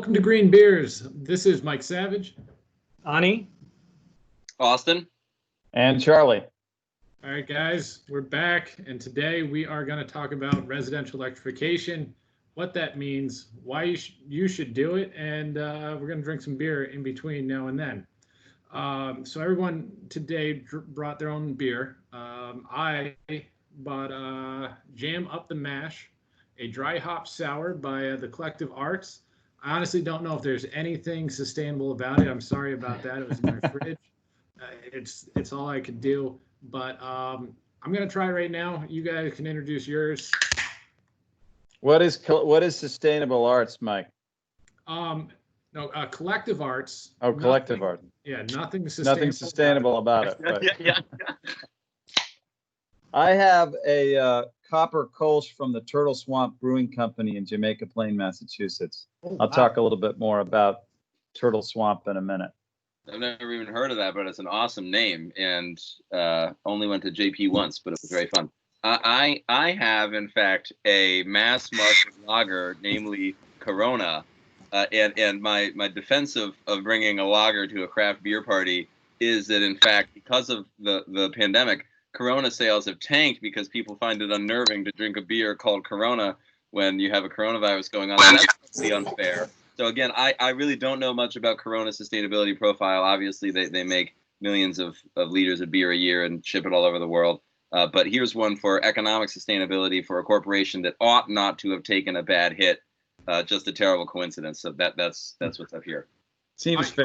Welcome to Green Beers. This is Mike Savage. Ani. Austin. And Charlie. All right, guys, we're back, and today we are going to talk about residential electrification, what that means, why you should do it, and we're going to drink some beer in between now and then. So everyone today brought their own beer. I bought Jam Up the Mash, a dry hop sour by the Collective Arts. I honestly don't know if there's anything sustainable about it. I'm sorry about that. It was in my fridge. It's all I could do. But I'm going to try it right now. You guys can introduce yours. What is sustainable arts, Mike? Collective Arts. Oh, Collective Art. Yeah, nothing sustainable. Nothing sustainable about it. Right. Yeah. I have a copper Kolsch from the Turtleswamp Brewing Company in Jamaica Plain, Massachusetts. I'll talk a little bit more about Turtleswamp in a minute. I've never even heard of that, but it's an awesome name, and only went to JP once, but it was very fun. I have, in fact, a mass market lager, namely Corona, and my defense of bringing a lager to a craft beer party is that, in fact, because of the pandemic, Corona sales have tanked because people find it unnerving to drink a beer called Corona when you have a coronavirus going on. And that's really unfair. So again, I really don't know much about Corona's sustainability profile. Obviously, they make millions of liters of beer a year and ship it all over the world. But here's one for economic sustainability for a corporation that ought not to have taken a bad hit. Just a terrible coincidence. So that's what's up here. Seems fair.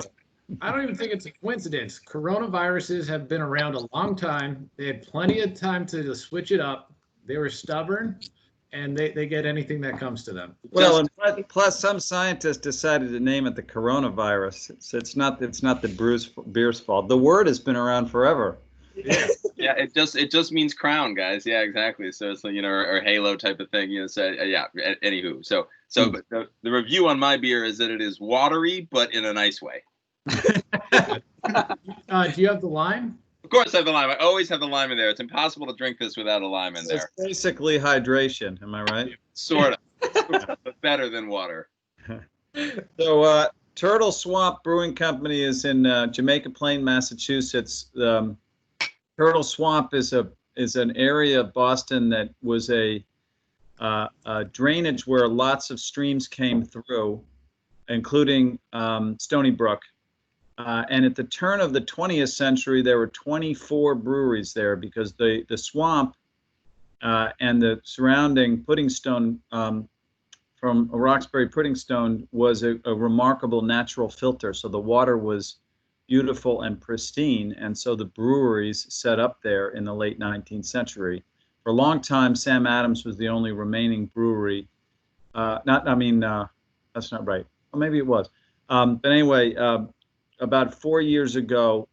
I don't even think it's a coincidence. Coronaviruses have been around a long time. They had plenty of time to switch it up. They were stubborn, and they get anything that comes to them. Well, and plus some scientists decided to name it the coronavirus. It's not the beer's fault. The word has been around forever. Yeah. Yeah, it just means crown, guys. Yeah, exactly. So it's like, or halo type of thing. So yeah. Anywho, but the review on my beer is that it is watery, but in a nice way. Do you have the lime? Of course I have the lime. I always have the lime in there. It's impossible to drink this without a lime in there. It's basically hydration. Am I right? Sort of. But better than water. So Turtleswamp Brewing Company is in Jamaica Plain, Massachusetts. Turtleswamp is an area of Boston that was a drainage where lots of streams came through, including Stony Brook. And at the turn of the 20th century, there were 24 breweries there because the swamp and the surrounding pudding stone from Roxbury pudding stone was a remarkable natural filter. So the water was beautiful and pristine. And so the breweries set up there in the late 19th century. For a long time, Sam Adams was the only remaining brewery. That's not right. Well, maybe it was. But anyway, about 4 years ago,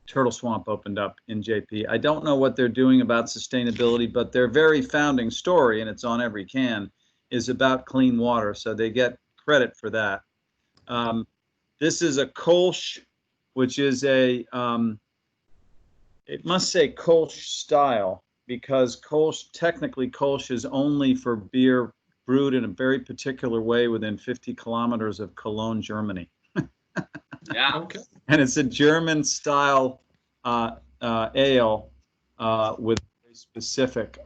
Turtleswamp opened up in JP. I don't know what they're doing about sustainability, but their very founding story, and it's on every can, is about clean water. So they get credit for that. This is a Kolsch, which is it must say Kolsch style, because technically Kolsch is only for beer brewed in a very particular way within 50 kilometers of Cologne, Germany. Yeah. Okay. And it's a German style ale with a very specific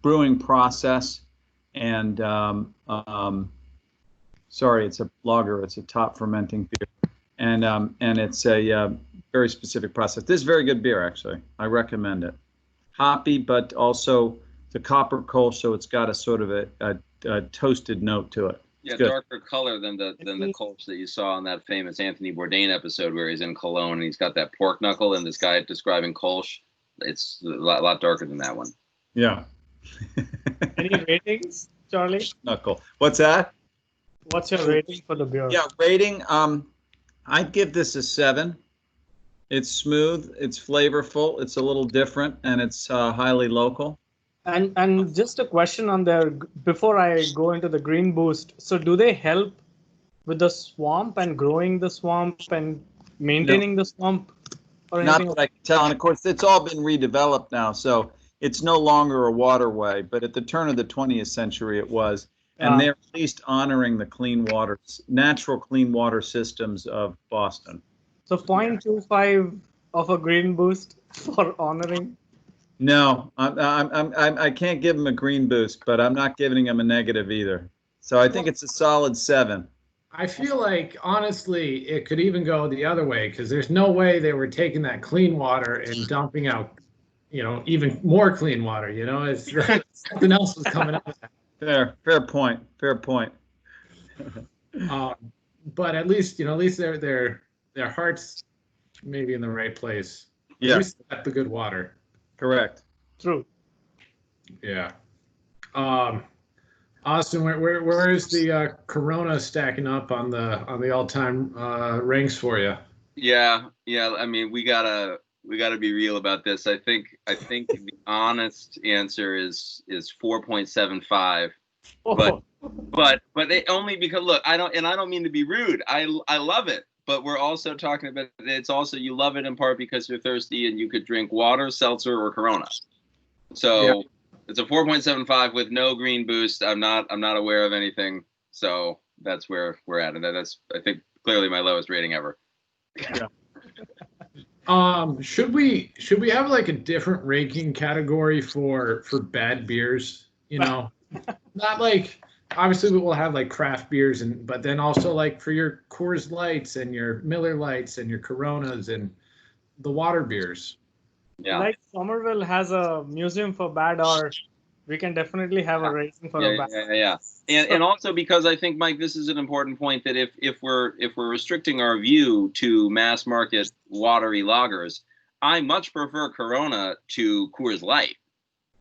brewing process. And it's a lager. It's a top fermenting beer, and it's a very specific process. This is very good beer, actually. I recommend it. Hoppy, but also the copper Kolsch, so it's got a sort of a toasted note to it. Yeah, darker color than the Kolsch that you saw on that famous Anthony Bourdain episode where he's in Cologne and he's got that pork knuckle and this guy describing Kolsch. It's a lot darker than that one. Yeah. Any ratings, Charlie? Knuckle. What's that? What's your rating for the beer? Yeah, rating. I'd give this a 7. It's smooth. It's flavorful. It's a little different, and it's highly local. And just a question on there before I go into the Green Boost. So do they help with the swamp and growing the swamp and maintaining the swamp? Or Not anything? that I can tell. And of course, it's all been redeveloped now, so it's no longer a waterway. But at the turn of the 20th century, it was. and they're at least honoring the clean water, natural clean water systems of Boston. So 0.25 of a green boost for honoring. No, I can't give them a green boost, but I'm not giving them a negative either. So I think it's a solid 7. I feel like, honestly, it could even go the other way, because there's no way they were taking that clean water and dumping out, even more clean water. It's something else was coming out of that. Fair point. Fair point. But at least their hearts maybe in the right place. Yeah. At least they got the good water. Correct. True. Yeah. Austin, where is the Corona stacking up on the all-time ranks for you? Yeah. I mean, we gotta be real about this. I think the honest answer is 4.75. But they only because look, I don't mean to be rude. I love it, but we're also talking about it's also you love it in part because you're thirsty and you could drink water, seltzer, or Corona. So. Yeah. It's a 4.75 with no green boost. I'm not aware of anything. So that's where we're at. And that's, I think, clearly my lowest rating ever. Yeah. Should we have like a different ranking category for bad beers? Not like, obviously we will have like craft beers but then also like for your Coors Lights and your Miller Lights and your Coronas and the water beers. Yeah. Like Somerville has a museum for bad art, we can definitely have a rating for a bad. Yeah. And also because I think, Mike, this is an important point that if we're restricting our view to mass market watery lagers, I much prefer Corona to Coors Light.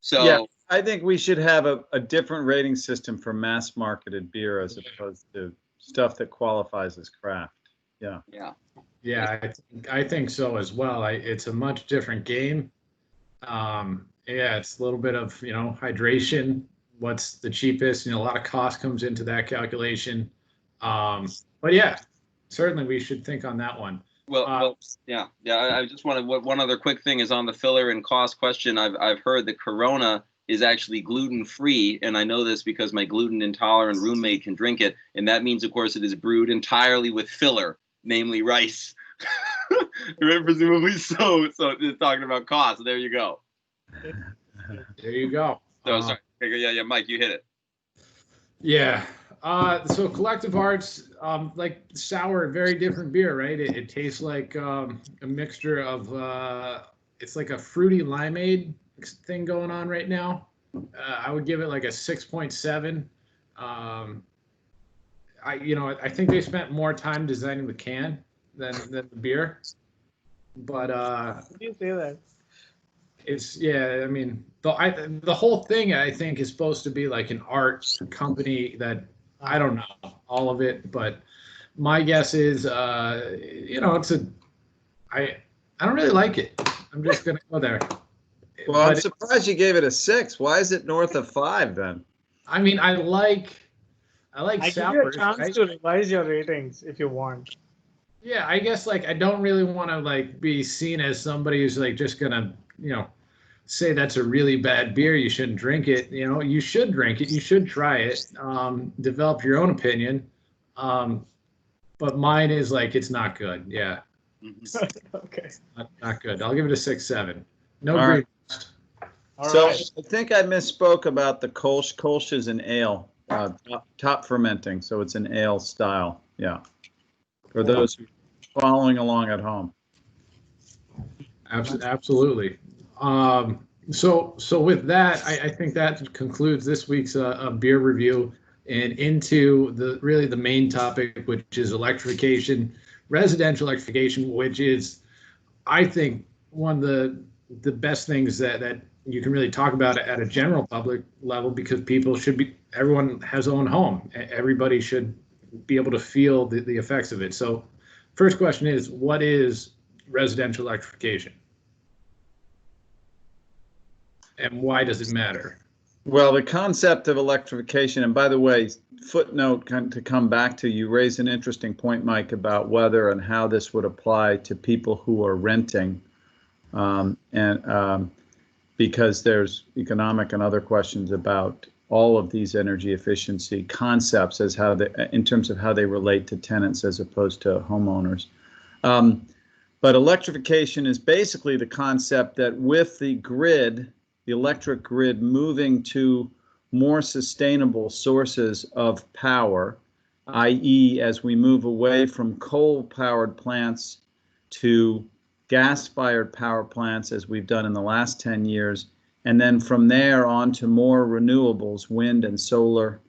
So yeah, I think we should have a different rating system for mass marketed beer as opposed to stuff that qualifies as craft. Yeah. Yeah, I think so as well. It's a much different game. It's a little bit of hydration. What's the cheapest? A lot of cost comes into that calculation. But yeah, certainly we should think on that one. Well, yeah. I just wanted one other quick thing is on the filler and cost question. I've heard that Corona is actually gluten-free, and I know this because my gluten-intolerant roommate can drink it, and that means, of course, it is brewed entirely with filler, namely rice. Right, presumably so it's talking about cost. There you go. There you go. So sorry. Yeah, Mike, you hit it. Yeah. So Collective Arts, like sour, very different beer, right? It tastes like a mixture of it's like a fruity limeade thing going on right now. I would give it like a 6.7. I think they spent more time designing the can than the beer. But how do you say that? I mean, the whole thing I think is supposed to be like an art company that I don't know all of it, but my guess is it's I don't really like it. I'm just gonna go there. Well, I'm surprised you gave it a 6. Why is it north of 5 then? I mean, I like I sours. give you a chance to revise your ratings if you want. Yeah, I guess like I don't really want to like be seen as somebody who's like just gonna say that's a really bad beer. You shouldn't drink it. You should drink it. You should try it. Develop your own opinion. But mine is like it's not good. Yeah. Okay. Not good. I'll give it a 6.7. No All green. right. I think I misspoke about the Kolsch. Kolsch is an ale, top fermenting, so it's an ale style. Yeah. For those who are following along at home. Absolutely. So with that, I think that concludes this week's beer review and into the main topic, which is electrification, residential electrification, which is, I think, one of the best things that you can really talk about at a general public level, because everyone has their own home. Everybody should be able to feel the effects of it. So first question is, what is residential electrification? And why does it matter? Well, the concept of electrification, and by the way, footnote to come back to, you raise an interesting point, Mike, about whether and how this would apply to people who are renting, because there's economic and other questions about all of these energy efficiency concepts as how they, in terms of how they relate to tenants as opposed to homeowners. But electrification is basically the concept that with the grid, the electric grid moving to more sustainable sources of power, i.e., as we move away from coal-powered plants to gas-fired power plants, as we've done in the last 10 years, and then from there on to more renewables, wind and solar.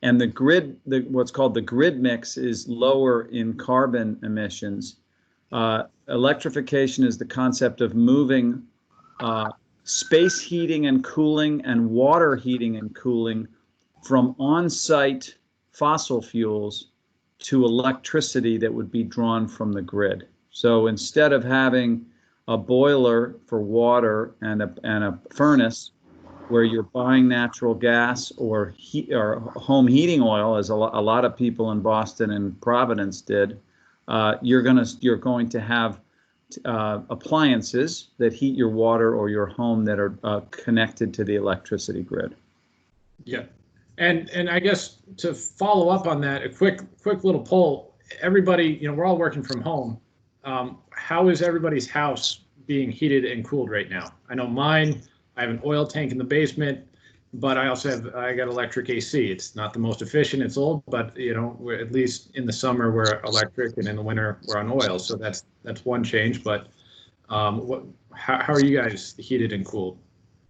And the grid, what's called the grid mix, is lower in carbon emissions. Electrification is the concept of moving space heating and cooling and water heating and cooling from on-site fossil fuels to electricity that would be drawn from the grid. So instead of having a boiler for water and a furnace where you're buying natural gas or home heating oil, as a lot of people in Boston and Providence did, you're going to have appliances that heat your water or your home that are connected to the electricity grid. Yeah, and I guess to follow up on that, a quick little poll. Everybody, we're all working from home. How is everybody's house being heated and cooled right now? I know mine. I have an oil tank in the basement, but I got electric AC. It's not the most efficient. It's old, but we're, at least in the summer we're electric, and in the winter we're on oil. So that's one change. But how are you guys heated and cooled?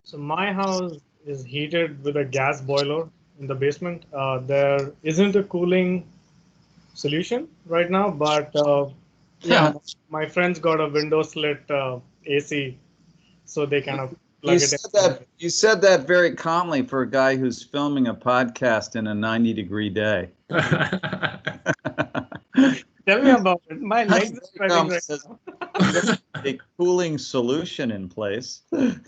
So my house is heated with a gas boiler in the basement. There isn't a cooling solution right now, but yeah, my friends got a window slit AC, so they kind of plug it in. You said that very calmly for a guy who's filming a podcast in a 90-degree day. Tell me about it. My legs are spreading right now. A cooling solution in place. The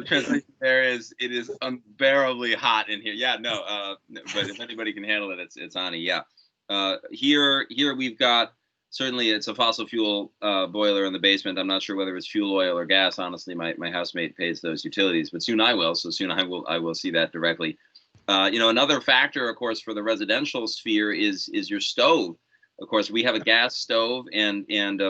translation there is, it is unbearably hot in here. Yeah, no, but if anybody can handle it, it's Ani. Yeah. Here we've got, certainly it's a fossil fuel boiler in the basement. I'm not sure whether it's fuel oil or gas. Honestly, my housemate pays those utilities, but soon I will. So soon I will see that directly. Another factor, of course, for the residential sphere is your stove. Of course, we have a gas stove, and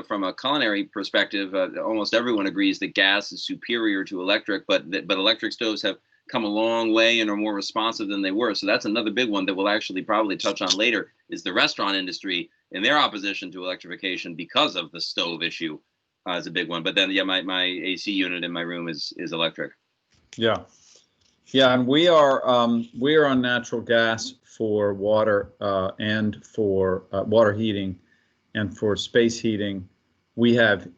from a culinary perspective, almost everyone agrees that gas is superior to electric, but electric stoves have come a long way and are more responsive than they were. So that's another big one that we'll actually probably touch on later, is the restaurant industry and their opposition to electrification because of the stove issue is a big one. But then, yeah, my AC unit in my room is electric. Yeah, and we are on natural gas for water and for water heating, and for space heating. We have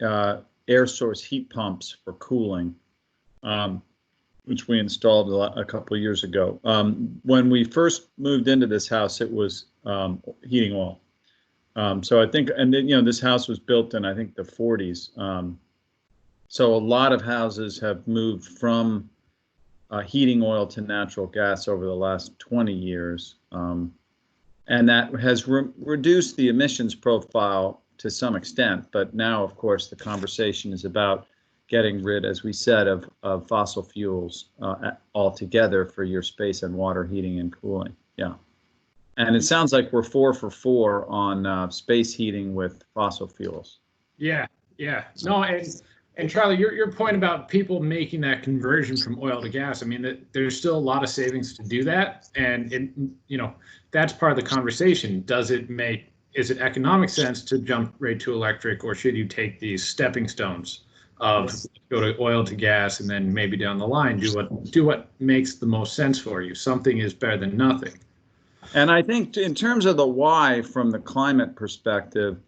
air source heat pumps for cooling, which we installed a couple of years ago. When we first moved into this house, it was heating oil. So I think, and then, this house was built in, I think, the 40s. So a lot of houses have moved from heating oil to natural gas over the last 20 years. And that has reduced the emissions profile to some extent. But now, of course, the conversation is about getting rid, as we said, of fossil fuels altogether for your space and water heating and cooling. Yeah. And it sounds like we're 4 for 4 on space heating with fossil fuels. Yeah. No, and Charlie, your point about people making that conversion from oil to gas, I mean, there's still a lot of savings to do that. And, that's part of the conversation. Is it economic sense to jump right to electric, or should you take these stepping stones of go to oil to gas, and then maybe down the line do what makes the most sense for you? Something is better than nothing. And I think in terms of the why from the climate perspective,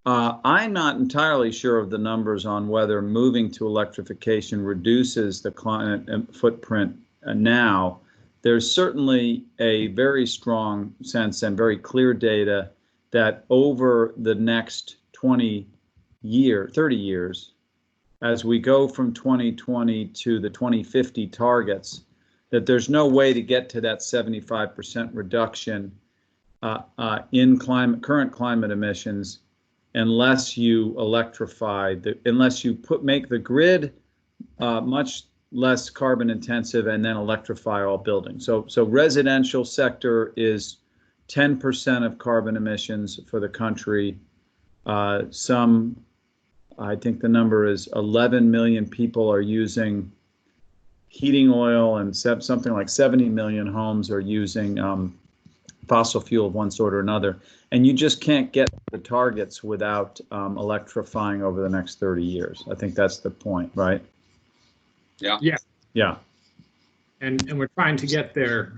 I'm not entirely sure of the numbers on whether moving to electrification reduces the climate footprint now. There's certainly a very strong sense and very clear data that over the next 30 years, as we go from 2020 to the 2050 targets, that there's no way to get to that 75% reduction in current climate emissions unless you electrify, unless you make the grid much less carbon intensive, and then electrify all buildings. So residential sector is 10% of carbon emissions for the country. I think the number is 11 million people are using heating oil, and something like 70 million homes are using fossil fuel of one sort or another. And you just can't get the targets without electrifying over the next 30 years. I think that's the point, right? Yeah. Yeah. Yeah. And we're trying to get there,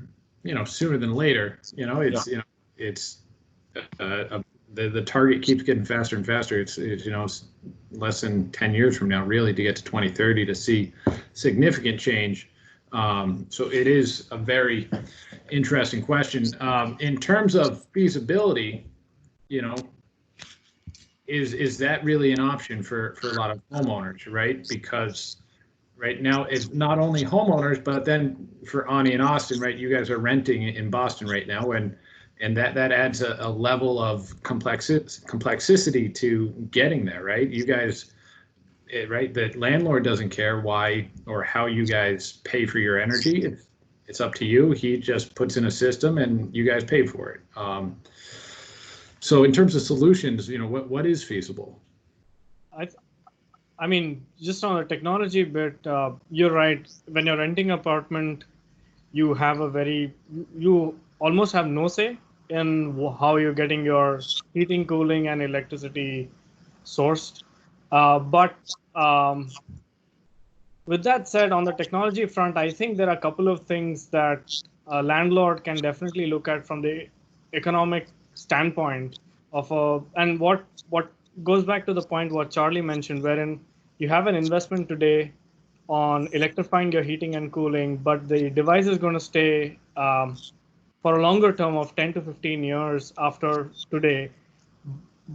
sooner than later. The target keeps getting faster and faster. It's less than 10 years from now, really, to get to 2030 to see significant change. So it is a very interesting question. In terms of feasibility, is that really an option for a lot of homeowners, right? Because right now it's not only homeowners, but then for Ani and Austin, right? You guys are renting in Boston right now, and that adds a level of complexity to getting there, right? You guys, right? The landlord doesn't care why or how you guys pay for your energy. It's up to you. He just puts in a system, and you guys pay for it. So in terms of solutions, what is feasible? I mean, just on the technology bit, you're right. When you're renting an apartment, you almost have no say in how you're getting your heating, cooling, and electricity sourced. But with that said, on the technology front, I think there are a couple of things that a landlord can definitely look at from the economic standpoint and what goes back to the point what Charlie mentioned, wherein you have an investment today on electrifying your heating and cooling, but the device is going to stay for a longer term of 10 to 15 years after today,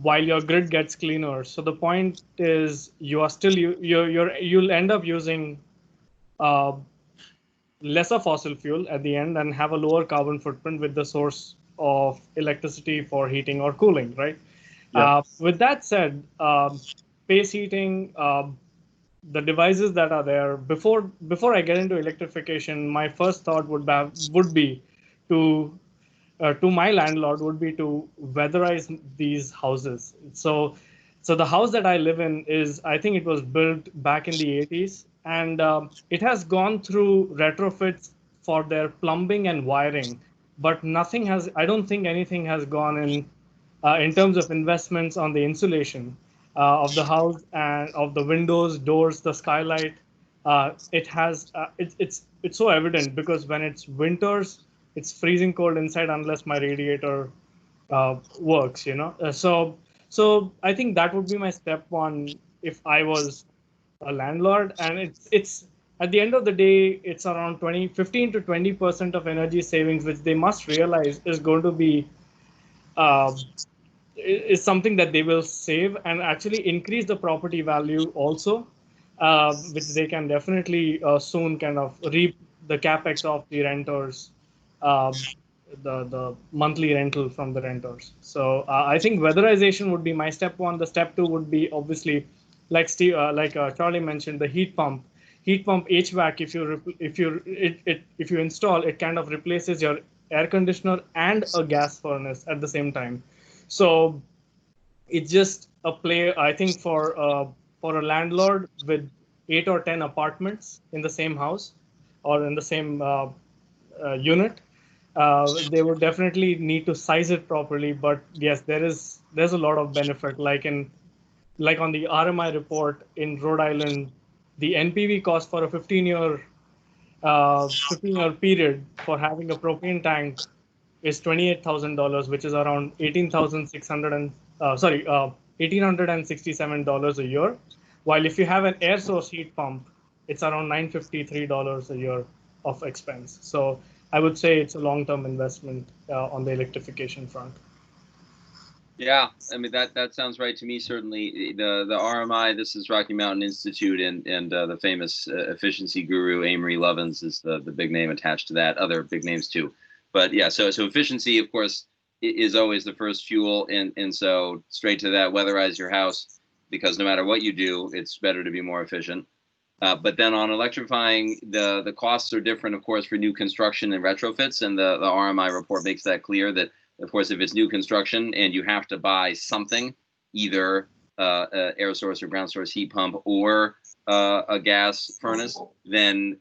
while your grid gets cleaner. So the point is, you'll end up using lesser fossil fuel at the end and have a lower carbon footprint with the source of electricity for heating or cooling, right? Yeah. With that said, space heating, the devices that are there, before I get into electrification, my first thought would be to my landlord would be to weatherize these houses. So the house that I live in I think it was built back in the 80s, and it has gone through retrofits for their plumbing and wiring, but I don't think anything has gone in terms of investments on the insulation of the house and of the windows, doors, the skylight. It's so evident because when it's winters, it's freezing cold inside unless my radiator works. So I think that would be my step one if I was a landlord. And it's at the end of the day, it's around 15 to 20% of energy savings, which they must realize is going to be is something that they will save and actually increase the property value also, which they can definitely soon kind of reap the capex of the renters, the monthly rental from the renters. So I think weatherization would be my step one. The step two would be obviously, like Charlie mentioned, the heat pump HVAC. If you install it, kind of replaces your air conditioner and a gas furnace at the same time. So it's just a play, I think, for a landlord with 8 or 10 apartments in the same house or in the same unit. They would definitely need to size it properly. But yes, there's a lot of benefit. Like on the RMI report in Rhode Island, the NPV cost for a 15-year period for having a propane tank is $28,000, which is around $1,867 a year. While if you have an air source heat pump, it's around $953 a year of expense. So I would say it's a long-term investment on the electrification front. Yeah, I mean that sounds right to me. Certainly, the RMI. This is Rocky Mountain Institute, and the famous efficiency guru Amory Lovins is the big name attached to that. Other big names too, but yeah. So efficiency, of course, is always the first fuel, and so straight to that, weatherize your house, because no matter what you do, it's better to be more efficient. But then on electrifying, the costs are different, of course, for new construction and retrofits. And the RMI report makes that clear that, of course, if it's new construction and you have to buy something, either air source or ground source heat pump or a gas furnace, then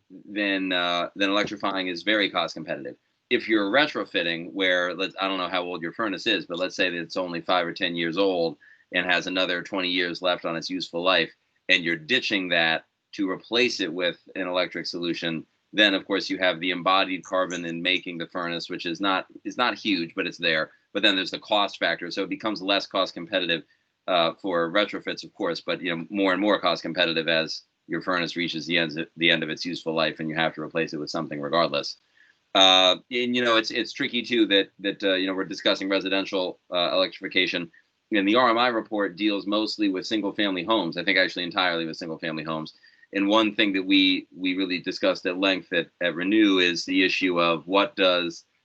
electrifying is very cost competitive. If you're retrofitting, where I don't know how old your furnace is, but let's say that it's only 5 or 10 years old and has another 20 years left on its useful life, and you're ditching that to replace it with an electric solution, then of course you have the embodied carbon in making the furnace, which is not huge, but it's there. But then there's the cost factor, so it becomes less cost competitive for retrofits, of course, but more and more cost competitive as your furnace reaches the end of its useful life, and you have to replace it with something regardless. And it's tricky too that we're discussing residential electrification, and the RMI report deals mostly with single-family homes. I think actually entirely with single-family homes. And one thing that we really discussed at length at Renew is the issue of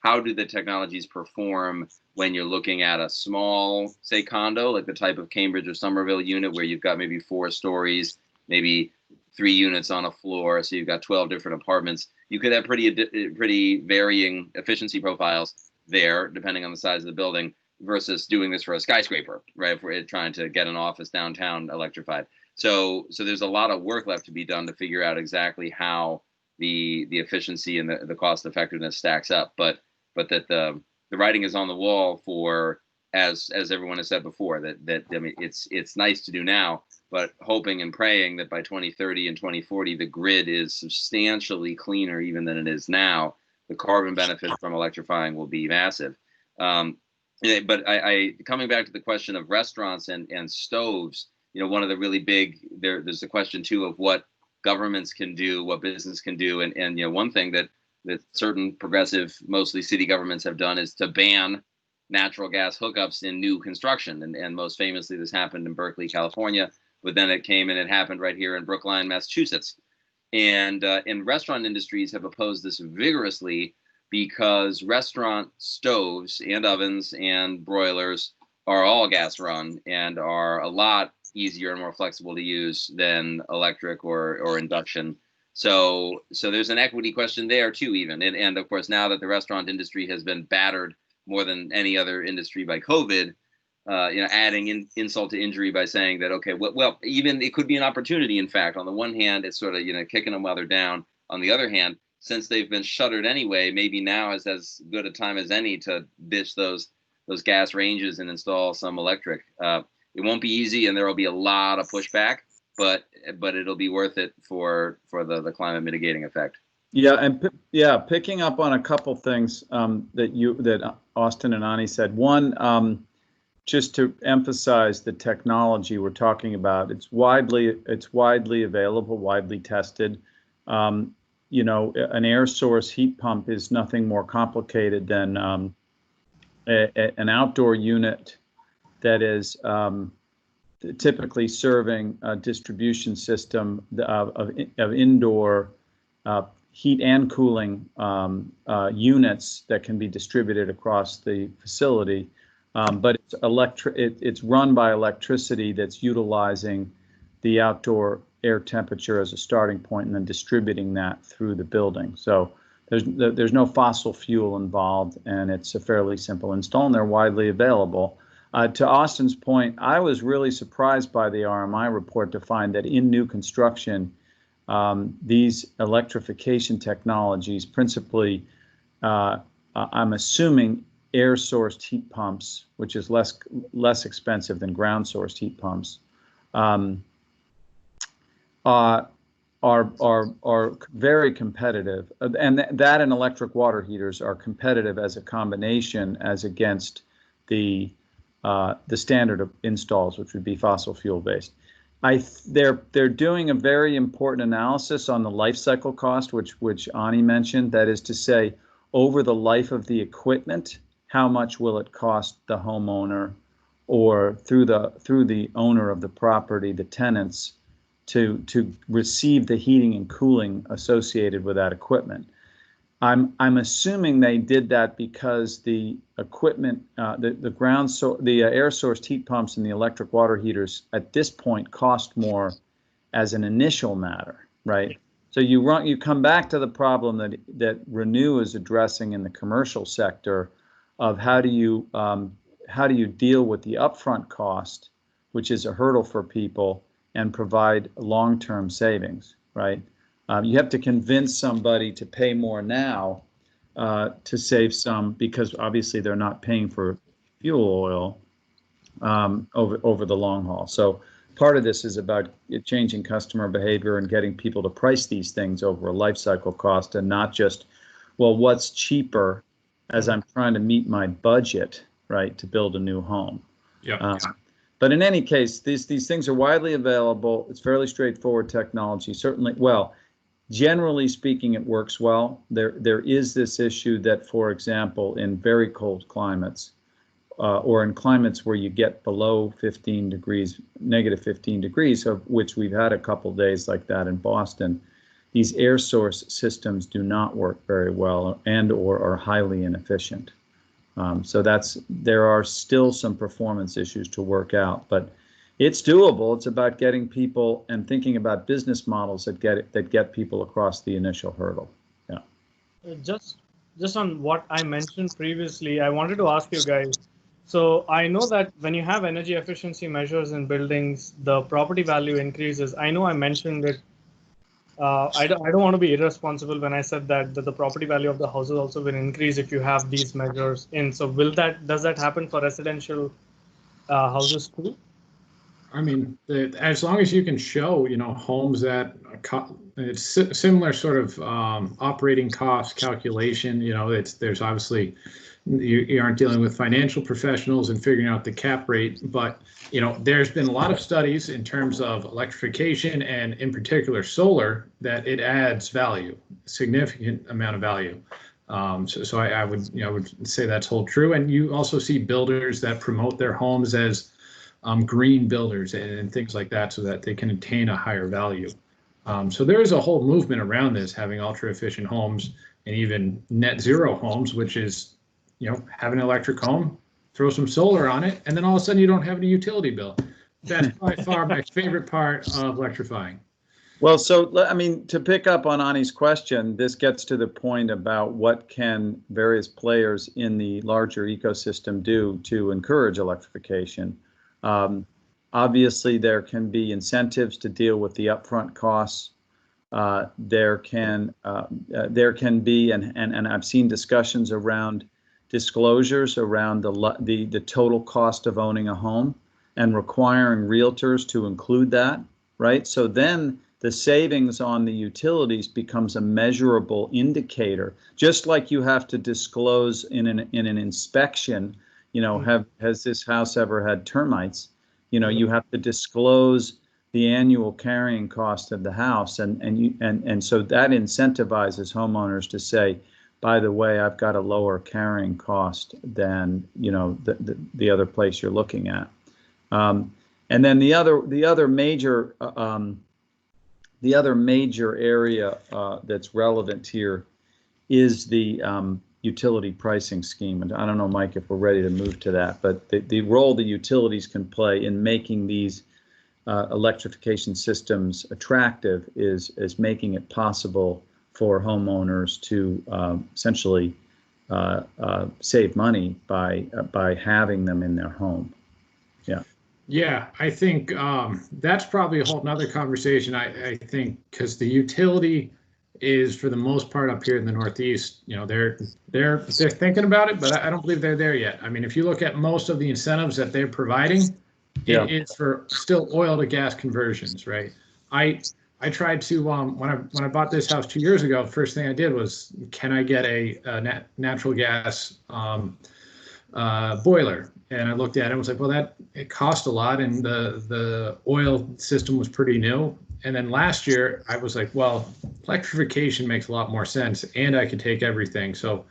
how do the technologies perform when you're looking at a small, say, condo, like the type of Cambridge or Somerville unit where you've got maybe 4 stories, maybe 3 units on a floor, so you've got 12 different apartments. You could have pretty varying efficiency profiles there, depending on the size of the building, versus doing this for a skyscraper, right? If we're trying to get an office downtown electrified. So there's a lot of work left to be done to figure out exactly how the efficiency and the cost effectiveness stacks up. But that the writing is on the wall for, as everyone has said before, that I mean, it's nice to do now, but hoping and praying that by 2030 and 2040 the grid is substantially cleaner even than it is now. The carbon benefits from electrifying will be massive. But I coming back to the question of restaurants and stoves, one of the really big there's the question too of what governments can do, what business can do, and one thing that certain progressive, mostly city governments have done is to ban natural gas hookups in new construction, and most famously this happened in Berkeley, California, but then it came and it happened right here in Brookline, Massachusetts, and restaurant industries have opposed this vigorously because restaurant stoves and ovens and broilers are all gas run and are a lot easier and more flexible to use than electric or induction. So there's an equity question there too, even. And of course, now that the restaurant industry has been battered more than any other industry by COVID, adding insult to injury by saying that, okay, well, even it could be an opportunity. In fact, on the one hand, it's sort of, kicking them while they're down. On the other hand, since they've been shuttered anyway, maybe now is as good a time as any to ditch those gas ranges and install some electric. It won't be easy, and there will be a lot of pushback, but it'll be worth it for the climate mitigating effect. Yeah, and picking up on a couple things that Austin and Ani said. One, just to emphasize the technology we're talking about, it's widely available, widely tested. An air source heat pump is nothing more complicated than an outdoor unit that is typically serving a distribution system of indoor heat and cooling units that can be distributed across the facility. But it's run by electricity that's utilizing the outdoor air temperature as a starting point and then distributing that through the building. So there's no fossil fuel involved, and it's a fairly simple install, and they're widely available. To Austin's point, I was really surprised by the RMI report to find that in new construction, these electrification technologies, principally, I'm assuming air-sourced heat pumps, which is less expensive than ground-sourced heat pumps, are very competitive, and that and electric water heaters are competitive as a combination as against the standard of installs, which would be fossil fuel based. They're doing a very important analysis on the life cycle cost, which Ani mentioned. That is to say, over the life of the equipment, how much will it cost the homeowner or through the owner of the property, the tenants, to receive the heating and cooling associated with that equipment. I'm assuming they did that because the equipment, the air source heat pumps and the electric water heaters at this point cost more as an initial matter. right? So you come back to the problem that Renew is addressing in the commercial sector of how do you deal with the upfront cost, which is a hurdle for people, and provide long-term savings, right? You have to convince somebody to pay more now to save some, because obviously they're not paying for fuel oil over the long haul. So part of this is about changing customer behavior and getting people to price these things over a life cycle cost, and not just, well, what's cheaper as I'm trying to meet my budget, right, to build a new home. Yeah. But in any case, these things are widely available. It's fairly straightforward technology. Certainly, well, generally speaking, it works well. There is this issue that, for example, in very cold climates, or in climates where you get below 15 degrees, negative 15 degrees, of which we've had a couple days like that in Boston, these air source systems do not work very well and/or are highly inefficient. So there are still some performance issues to work out, but it's doable. It's about getting people and thinking about business models that get people across the initial hurdle. Yeah. Just on what I mentioned previously, I wanted to ask you guys. So I know that when you have energy efficiency measures in buildings, the property value increases. I know I mentioned it. I don't want to be irresponsible when I said that the property value of the houses also will increase if you have these measures in. So does that happen for residential houses too? I mean, as long as you can show, homes that it's similar sort of operating cost calculation. There's obviously you aren't dealing with financial professionals and figuring out the cap rate, but there's been a lot of studies in terms of electrification and in particular solar that it adds value, significant amount of value. So I would say that's hold true. And you also see builders that promote their homes as green builders and things like that, so that they can attain a higher value. So there is a whole movement around this, having ultra efficient homes and even net zero homes, which is, have an electric home, throw some solar on it, and then all of a sudden you don't have any utility bill. That's by far my favorite part of electrifying. Well, so, I mean, to pick up on Ani's question, this gets to the point about what can various players in the larger ecosystem do to encourage electrification. Obviously, there can be incentives to deal with the upfront costs. There can be, and I've seen discussions around disclosures around the total cost of owning a home and requiring realtors to include that, right? So then the savings on the utilities becomes a measurable indicator, just like you have to disclose in an inspection, has this house ever had termites? You have to disclose the annual carrying cost of the house, and so that incentivizes homeowners to say, by the way, I've got a lower carrying cost than the other place you're looking at. And then the other major area that's relevant here is the utility pricing scheme. And I don't know, Mike, if we're ready to move to that, but the role the utilities can play in making these electrification systems attractive is making it possible for homeowners to essentially save money by having them in their home. Yeah. Yeah, I think that's probably a whole nother conversation. I think because the utility is, for the most part, up here in the Northeast, they're thinking about it, but I don't believe they're there yet. I mean, if you look at most of the incentives that they're providing, it's for still oil to gas conversions, right? I tried to when I bought this house 2 years ago, the first thing I did was, can I get a natural gas boiler? And I looked at it and was like, well, it cost a lot, and the oil system was pretty new. And then last year I was like, well, electrification makes a lot more sense, and I could take everything. So,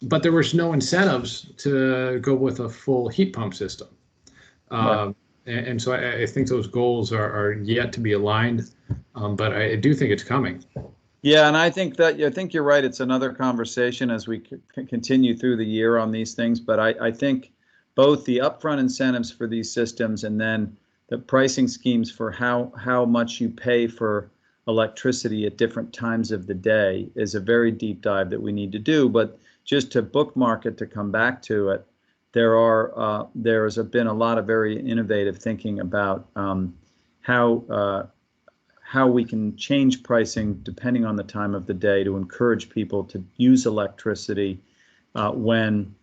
but there was no incentives to go with a full heat pump system. Right. And so I think those goals are yet to be aligned, but I do think it's coming. Yeah, and I think you're right. It's another conversation as we continue through the year on these things. But I think both the upfront incentives for these systems and then the pricing schemes for how much you pay for electricity at different times of the day is a very deep dive that we need to do. But just to bookmark it, to come back to it, there has been a lot of very innovative thinking about how we can change pricing depending on the time of the day to encourage people to use electricity when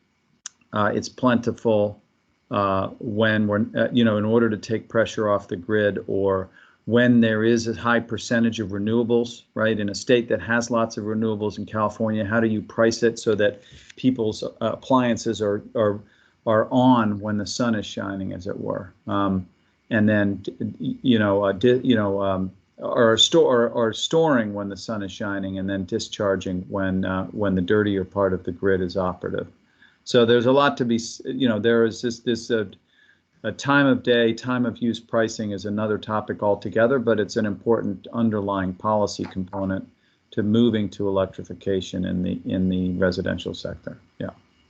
it's plentiful, when we're, in order to take pressure off the grid, or when there is a high percentage of renewables, right? In a state that has lots of renewables in California, how do you price it so that people's appliances are on when the sun is shining, as it were? And then, or storing when the sun is shining, and then discharging when the dirtier part of the grid is operative. So there's a lot to be, there is this a time of day, time of use pricing is another topic altogether, but it's an important underlying policy component to moving to electrification in the residential sector. Yeah.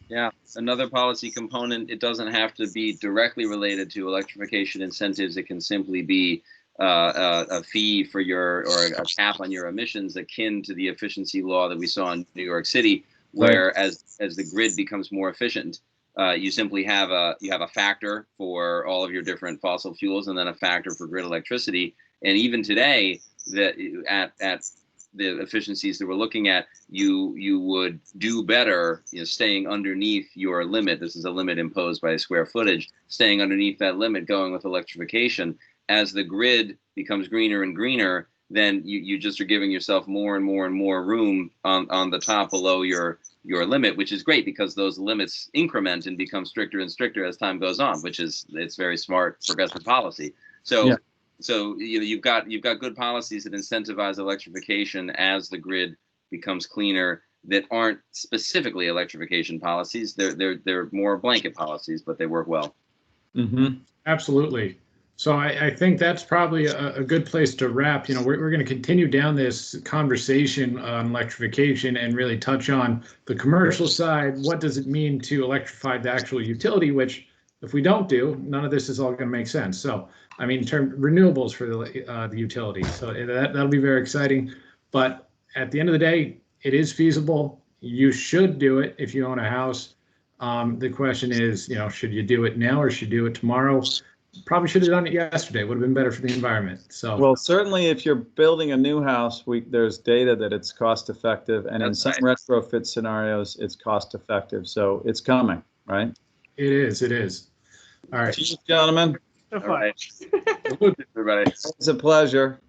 Yeah, another policy component. It doesn't have to be directly related to electrification incentives. It can simply be a fee for or a cap on your emissions, akin to the efficiency law that we saw in New York City, where Right. as the grid becomes more efficient, you simply have a factor for all of your different fossil fuels, and then a factor for grid electricity. And even today, that at the efficiencies that we're looking at, you would do better, staying underneath your limit. This is a limit imposed by square footage. Staying underneath that limit, going with electrification. As the grid becomes greener and greener, then you just are giving yourself more and more and more room on the top below your limit, which is great because those limits increment and become stricter and stricter as time goes on, it's very smart progressive policy. So. Yeah. So you've got good policies that incentivize electrification as the grid becomes cleaner, that aren't specifically electrification policies. They're more blanket policies, but they work well. Mm-hmm. Absolutely. So I think that's probably a good place to wrap. We're going to continue down this conversation on electrification and really touch on the commercial side. What does it mean to electrify the actual utility, which if we don't do, none of this is all going to make sense. So, I mean, renewables for the utility. So that'll be very exciting. But at the end of the day, it is feasible. You should do it if you own a house. The question is, should you do it now or should you do it tomorrow? Probably should have done it yesterday. Would have been better for the environment. So, well, certainly if you're building a new house, there's data that it's cost effective, and in some retrofit scenarios, it's cost effective. So it's coming, right? It is. All right. Cheers, gentlemen. All right. Everybody. It's a pleasure.